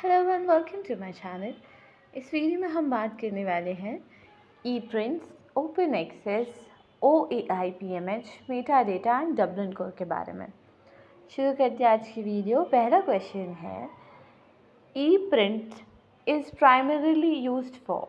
Hello and welcome to my channel. इस video में हम बात करने वाले हैं e prints, open access, OAI PMH, meta data and Dublin Core के बारे में। शुरू करते हैं आज की वीडियो। पहला क्वेश्चन है, e print is primarily used for.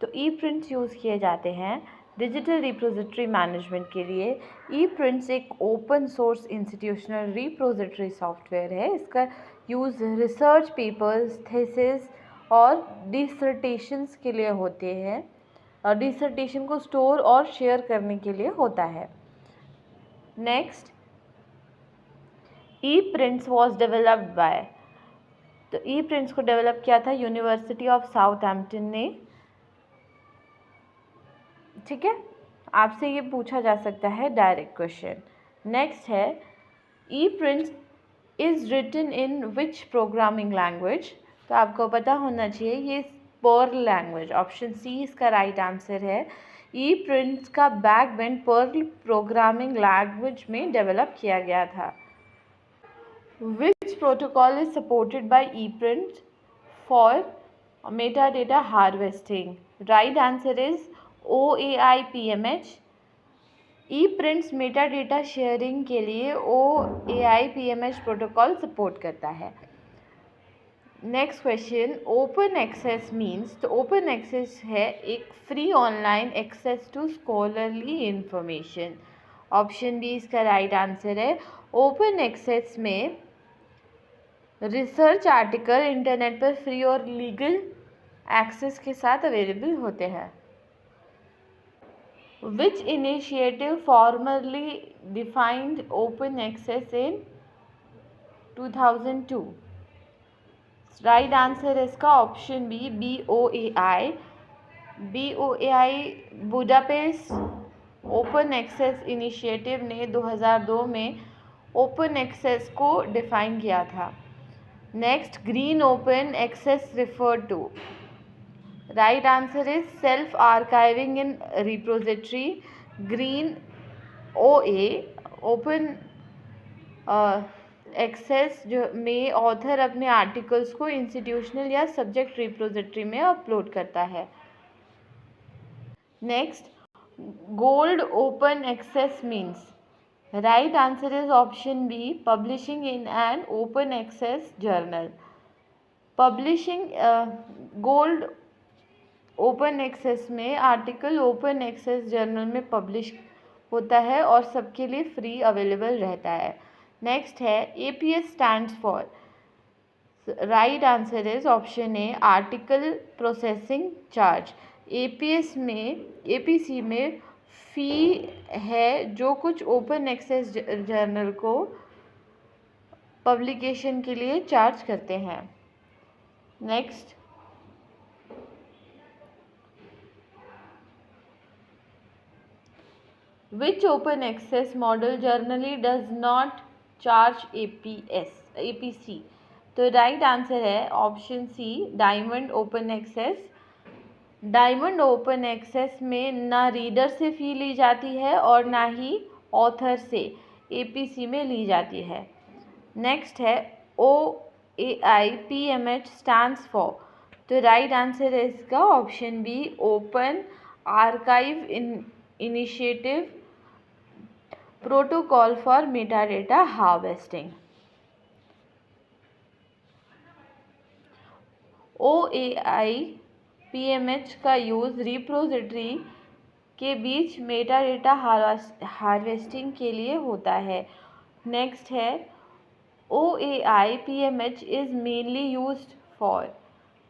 तो ई प्रिंट्स यूज़ किए जाते हैं डिजिटल रिपोजिटरी मैनेजमेंट के लिए। ई प्रिंट्स एक open source institutional repository software है। इसका यूज़ रिसर्च पेपर्स, थीसिस और डिसर्टेशंस के लिए होते हैं और डिसर्टेशन को स्टोर और शेयर करने के लिए होता है। Next, E prints was developed by. तो ई प्रिंट्स को डेवलप किया था यूनिवर्सिटी ऑफ साउथहैम्पटन ने। ठीक है, आपसे ये पूछा जा सकता है डायरेक्ट क्वेश्चन। नेक्स्ट है, ई prints is written in which programming language. तो आपको पता होना चाहिए ये पर्ल लैंग्वेज, ऑप्शन सी इसका राइट आंसर है। ई प्रिंट्स का बैकएंड पर्ल प्रोग्रामिंग लैंग्वेज में डेवलप किया गया था। Which protocol is supported by ePrint for metadata harvesting? Right answer is OAI PMH. ePrints metadata sharing के लिए OAI PMH प्रोटोकॉल सपोर्ट करता है। Next question, open access means. तो open access है एक free online access to scholarly information. Option B इसका right answer है। Open access में रिसर्च आर्टिकल इंटरनेट पर फ्री और लीगल एक्सेस के साथ अवेलेबल होते हैं। Which initiative formally defined open access in 2002? Right answer है इसका option B, BOAI। Budapest open access initiative ने 2002 में ओपन एक्सेस को डिफाइन किया था। Next, green open access refer to. Right answer is self archiving in repository. Green OA open access जो में author अपने आर्टिकल्स को इंस्टीट्यूशनल या सब्जेक्ट रिपोजिटरी में अपलोड करता है। Next, gold open access means. Right answer is option B, publishing in an open access journal. Publishing gold open access में article open access journal में पब्लिश होता है और सबके लिए फ्री अवेलेबल रहता है। नेक्स्ट है, APS stands for. Right answer is option A, article processing charge. APC में फ़ी है जो कुछ ओपन एक्सेस जर्नल को पब्लिकेशन के लिए चार्ज करते हैं। Next, which open access model generally does not charge APC? तो राइट आंसर है option C, diamond open access. Diamond open access में ना रीडर से फ़ी ली जाती है और ना ही ऑथर से APC में ली जाती है। नेक्स्ट है, OAI PMH स्टैंड्स फॉर। तो राइट आंसर है इसका option B, open archive initiative protocol for metadata harvesting. OAI PMH का यूज़ रिपोजिटरी के बीच मेटाडेटा हार्वेस्टिंग के लिए होता है। नेक्स्ट है, OAI PMH is mainly used for.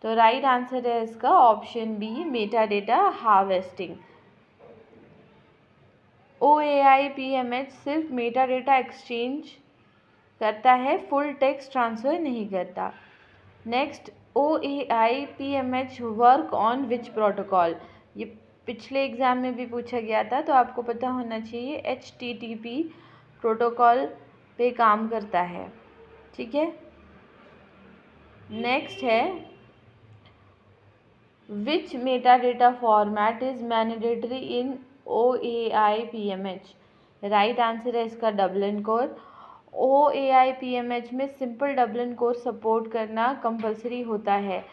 तो राइट आंसर है इसका option B, metadata harvesting. OAI PMH सिर्फ मेटाडेटा एक्सचेंज करता है, फुल टेक्स्ट ट्रांसफ़र नहीं करता। Next, OAI PMH work on which protocol. ये पिछले एग्ज़ाम में भी पूछा गया था, तो आपको पता होना चाहिए HTTP प्रोटोकॉल पे काम करता है। ठीक है, नेक्स्ट है, which metadata format is mandatory in OAI PMH? Right answer है इसका डबलिन कोर। OAI-PMH में सिंपल डबलिन कोर सपोर्ट करना कंपलसरी होता है।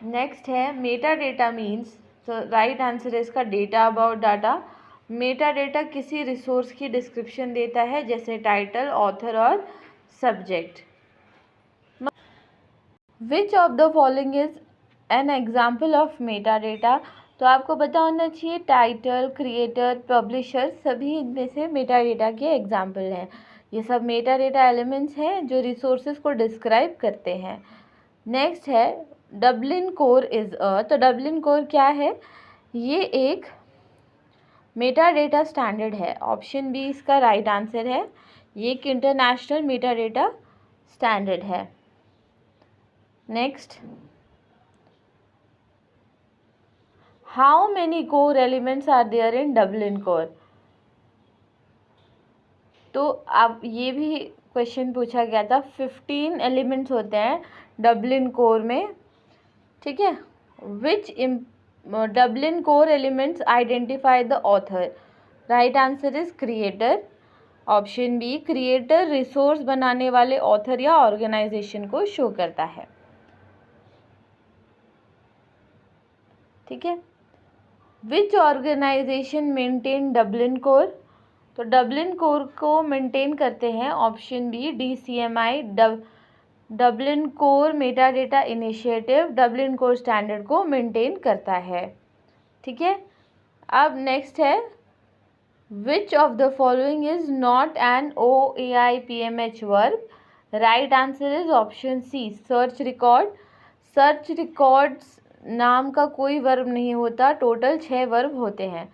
नेक्स्ट है मेटा डेटा मीन्स, तो राइट आंसर है इसका data about data. Meta data किसी रिसोर्स की डिस्क्रिप्शन देता है, जैसे टाइटल, ऑथर और subject. Which of the following is an example of meta data? तो आपको पता होना चाहिए टाइटल, क्रिएटर, पब्लिशर सभी इनमें से मेटा डेटा के एग्जाम्पल हैं। ये सब मेटा डेटा एलिमेंट्स हैं जो रिसोर्सेज को डिस्क्राइब करते हैं। नेक्स्ट है डबलिन कोर इज अ, तो डबलिन कोर क्या है? ये एक मेटा डेटा स्टैंडर्ड है। ऑप्शन बी इसका राइट आंसर है। ये एक इंटरनेशनल मेटा डेटा स्टैंडर्ड है। Next, how many core elements are there in Dublin core? तो अब ये भी क्वेश्चन पूछा गया था। 15 एलिमेंट्स होते हैं डबलिन कोर में, ठीक है। Which Dublin Core elements identify the author? Right answer is creator. Option B, creator resource बनाने वाले ऑथर या ऑर्गेनाइजेशन को शो करता है, ठीक है। Which organisation maintain Dublin core? तो डबलिन कोर को मेंटेन करते हैं, option B DCMI, Dublin core meta data initiative Dublin core standard को मेंटेन करता है, ठीक है। अब नेक्स्ट है which of the following is not an OAI-PMH verb? Right answer is option C, search record. Search records नाम का कोई वर्ब नहीं होता, टोटल 6 वर्ब होते हैं,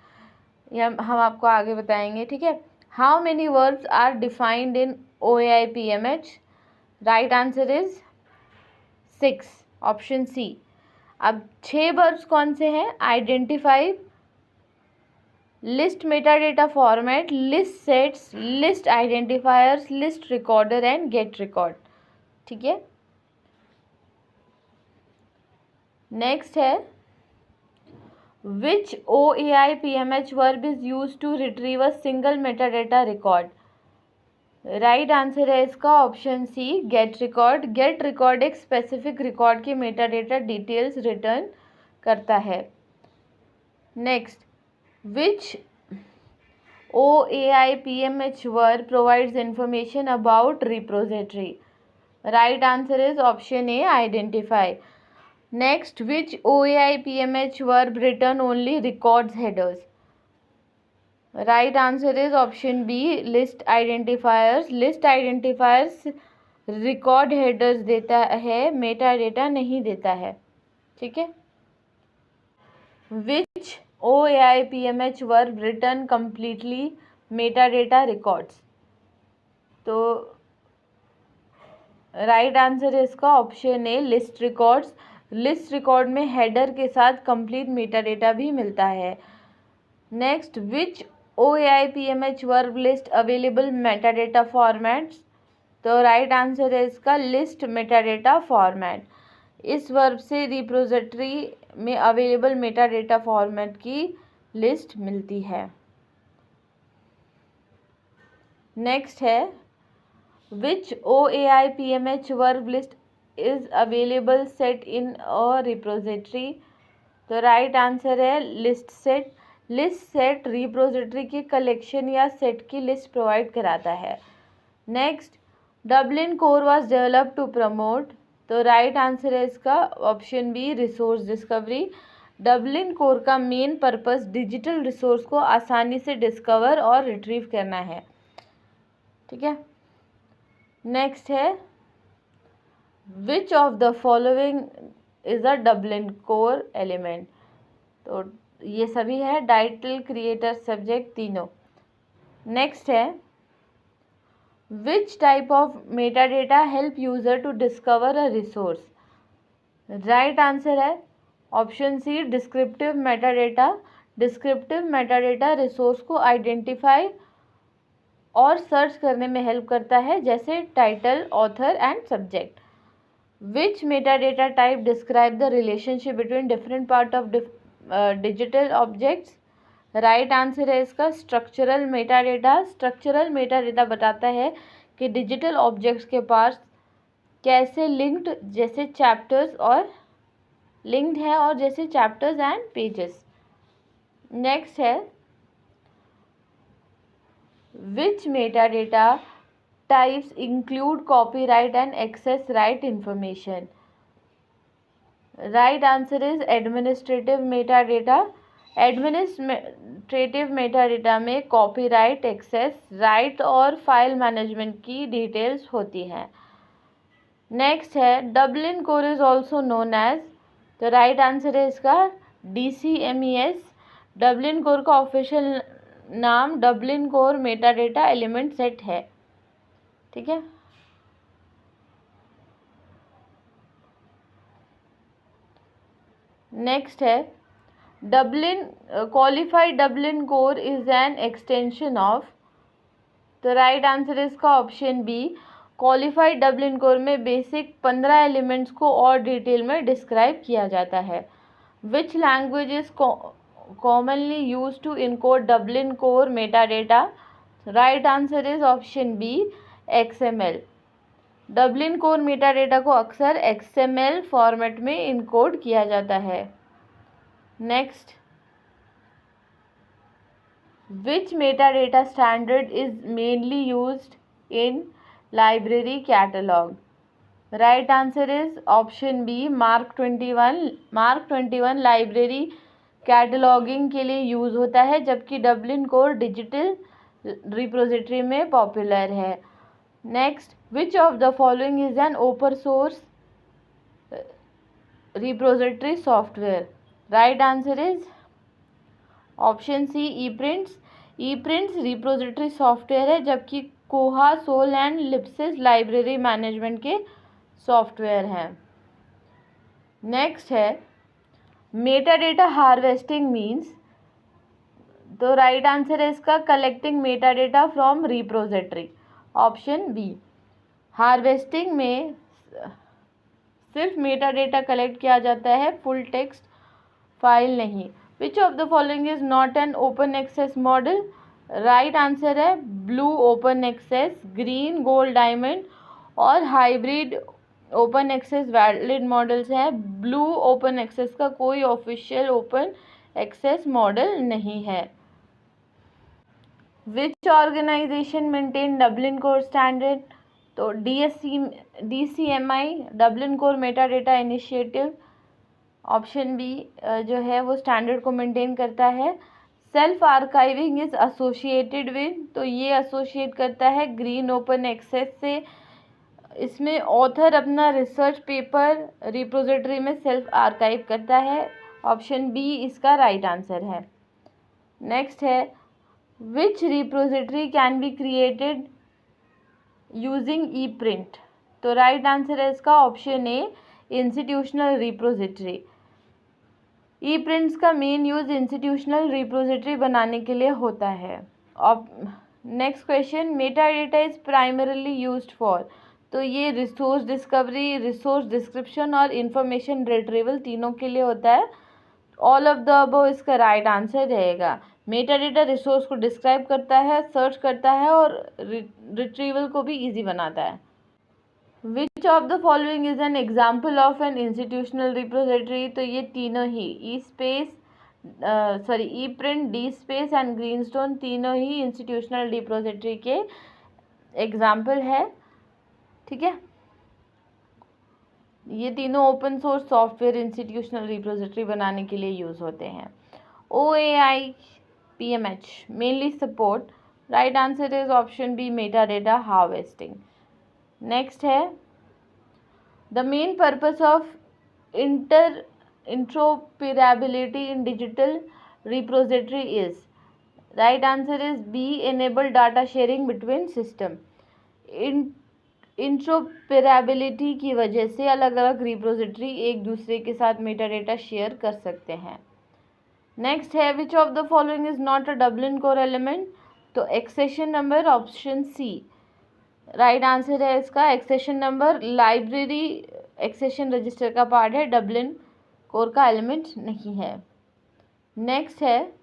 ये हम आपको आगे बताएंगे, ठीक है। How many verbs are defined in OAI-PMH? Right answer is 6, option C. अब 6 वर्ब्स कौन से हैं? Identify, list meta data format, list sets, list identifiers, list recorder and get record, ठीक है। नेक्स्ट है which OAI-PMH verb is used to retrieve a single metadata record? Right answer है इसका option C, get record. Get record एक specific record के metadata details return करता है। Next, which OAI-PMH verb provides information about repository? Right answer is option A, identify. Next, which OAI-PMH verb return only records headers? Right answer is option B, list identifiers. List identifiers record headers देता है, meta data नहीं देता है, ठीक है। Which OAI-PMH verb return completely Meta data records? तो right answer है इसका ऑप्शन ए, लिस्ट रिकॉर्ड्स। लिस्ट रिकॉर्ड में हेडर के साथ कंप्लीट मेटा डेटा भी मिलता है। Next, which OAI-PMH verb list available Meta data formats? तो राइट आंसर है इसका लिस्ट मेटा डेटा फॉर्मेट। इस वर्ब से रिपोजिटरी में अवेलेबल मेटा डेटा फॉर्मेट की लिस्ट मिलती है। नेक्स्ट है which OAI-PMH verb list is available set in a repository? तो राइट आंसर है list set. List set repository के कलेक्शन या सेट की लिस्ट प्रोवाइड कराता है। Next, Dublin core was developed to promote? तो राइट आंसर है इसका option B, resource discovery. Dublin core का मेन पर्पस डिजिटल रिसोर्स को आसानी से डिस्कवर और रिट्रीव करना है, ठीक है। नेक्स्ट है which of the following is a Dublin core element? तो ये सभी है, टाइटल, क्रिएटर, सब्जेक्ट, तीनों। नेक्स्ट है which type of meta data help user to discover a resource? Right answer है option C, descriptive meta data. Descriptive meta data resource को identify और search करने में हेल्प करता है, जैसे title, author and subject. Which meta data type describe the relationship between different part of digital objects? Right answer है इसका structural Meta data. Structural Meta data बताता है कि डिजिटल ऑब्जेक्ट्स के पास कैसे लिंक्ड जैसे चैप्टर्स और लिंक्ड है और जैसे चैप्टर्स एंड पेजेस। नेक्स्ट है which meta data types include copyright and access right information. Right answer is administrative meta data. Administrative meta data में कॉपीराइट, एक्सेस राइट और फाइल मैनेजमेंट की details होती हैं। नेक्स्ट है Dublin Core is also known as, तो right answer है इसका DCMES। Dublin core का ऑफिशियल नाम Dublin core meta data element set है। ठीक है। नेक्स्ट है Dublin qualified Dublin Core is an extension of, तो राइट आंसर है इसका option B. Qualified Dublin core में बेसिक 15 एलिमेंट्स को और डिटेल में डिस्क्राइब किया जाता है। Which language is commonly use to encode Dublin core meta data. Right answer is option B XML। Dublin core meta data को अक्सर XML फॉर्मेट में इनकोड किया जाता है। Next, which meta data standard is mainly used in library catalogue. Right answer is option B mark 21। MARC 21 library cataloguing के लिए use होता है, जबकि डबलिन कोर डिजिटल रिपोजिटरी में पॉपुलर है। Next, which of the following is an open source repository software. Right answer is option C ePrints। ePrints repository software है, जबकि Koha, SOUL and LibSys library management के सॉफ्टवेयर हैं। Next है meta data harvesting means, तो right answer है इसका collecting meta data from repository, option B. Harvesting में सिर्फ मेटा डेटा कलेक्ट किया जाता है, फुल टेक्स्ट फाइल नहीं। Which of the following is not an open access model. Right answer है blue open access, green, gold, diamond और hybrid open access valid models हैं। Blue open access का कोई official open access model नहीं है। Which organisation maintain Dublin core standard, तो DCMI Dublin core meta data initiative, option B जो है वो स्टैंडर्ड को मेंटेन करता है। Self archiving is associated with, तो ये एसोसिएट करता है ग्रीन ओपन एक्सेस से। इसमें ऑथर अपना रिसर्च पेपर रिपोजिटरी में सेल्फ आर्काइव करता है, ऑप्शन बी इसका राइट आंसर है। नेक्स्ट है which repository can be created using ePrint, तो राइट आंसर है इसका option A institutional repository. ePrints का मेन यूज़ इंस्टीट्यूशनल रिपोजिटरी बनाने के लिए होता है। Next question, meta data is primarily used for, तो ये रिसोर्स डिस्कवरी, रिसोर्स डिस्क्रिप्शन और इंफॉर्मेशन रिट्रीवल तीनों के लिए होता है। ऑल ऑफ द अबव इसका राइट आंसर रहेगा। मेटा डेटा रिसोर्स को डिस्क्राइब करता है, सर्च करता है और रिट्रीवल को भी ईजी बनाता है। Which of the following is an example of an institutional repository, तो ये तीनों ही ePrint, DSpace एंड ग्रीनस्टोन तीनों ही इंस्टीट्यूशनल रिपोजिटरी के एग्जाम्पल है। ठीक है, ये तीनों open source software institutional repository बनाने के लिए यूज़ होते हैं। OAI PMH mainly support, right answer is option B meta data harvesting. Next है the main purpose of interoperability in digital repository is, right answer is B enable data sharing between system. Interoperability की वजह से अलग अलग repository एक दूसरे के साथ मेटा डेटा शेयर कर सकते हैं। नेक्स्ट है which of the following is not a Dublin core element, तो accession number, option C right answer है इसका। Accession number library accession register का पार्ट है, डबलिन कोर का एलिमेंट नहीं है। नेक्स्ट है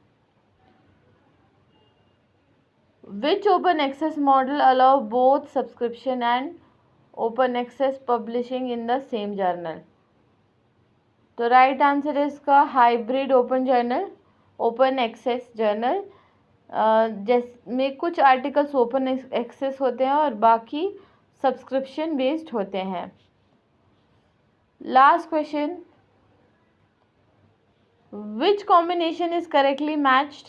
which open access model allow both subscription and open access publishing in the same journal? तो right answer है इसका hybrid open journal, open access journal, जिसमें कुछ आर्टिकल्स ओपन एक्सेस होते हैं और बाकी सब्सक्रिप्शन बेस्ड होते हैं. Last question, which combination is correctly matched?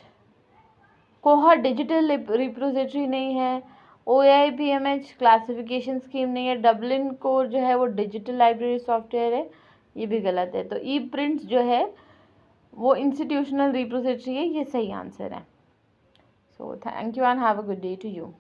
कोहा डिजिटल रिपोजिटरी नहीं है, OAI-PMH क्लासिफिकेशन स्कीम नहीं है, डबलिन कोर जो है वो डिजिटल लाइब्रेरी सॉफ्टवेयर है, ये भी गलत है. तो ई प्रिंट्स जो है वो इंस्टीट्यूशनल रिपोजिटरी है, ये सही आंसर है. So thank you and have a good day to you.